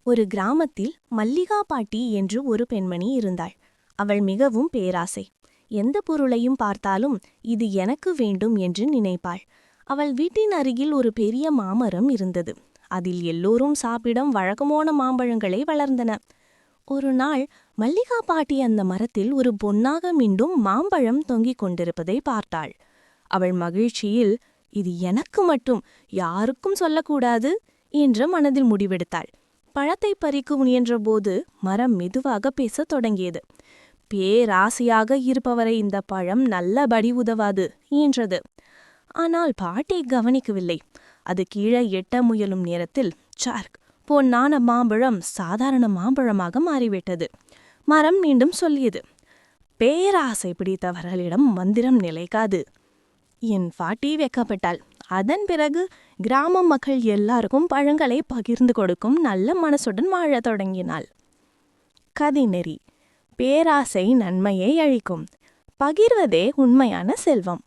ஒரு கிராமத்தில் மல்லிகா பாட்டி என்று ஒரு பெண்மணி இருந்தாள். அவள் மிகவும் பேராசை. எந்த பொருளையும் பார்த்தாலும் இது எனக்கு வேண்டும் என்று நினைப்பாள். அவள் வீட்டின் அருகில் ஒரு பெரிய மாமரம் இருந்தது. அதில் எல்லோரும் சாப்பிடும் வழக்கமான மாம்பழங்களே வளர்ந்தன. ஒரு நாள் மல்லிகா பாட்டி அந்த மரத்தில் ஒரு பொன்னாக மீண்டும் மாம்பழம் தொங்கிக் கொண்டிருப்பதை பார்த்தாள். அவள் மகிழ்ச்சியில், இது எனக்கு மட்டும், யாருக்கும் சொல்லக்கூடாது என்று மனதில் முடிவெடுத்தாள். பழத்தை பறிக்க முயன்றபோது மரம் மெதுவாக பேசத் தொடங்கியது. பேராசையாக இருப்பவரை இந்த பழம் நல்லபடி உதவாது என்றது. ஆனால் பாட்டி கவனிக்கவில்லை. அது கீழே எட்ட முயலும் நேரத்தில் சார்க், பொன்னான மாம்பழம் சாதாரண மாம்பழமாக மாறிவிட்டது. மரம் மீண்டும் சொல்லியது, பேராசை பிடித்தவர்களிடம் மந்திரம் நிலைக்காது. என் பாட்டி வெக்கப்பட்டாள். அதன் பிறகு கிராம மக்கள் எல்லாருக்கும் பழங்களை பகிர்ந்து கொடுக்கும் நல்ல மனசுடன் வாழத் தொடங்கினாள். கதிநெறி. பேராசை நன்மையை அழிக்கும். பகிர்வதே உண்மையான செல்வம்.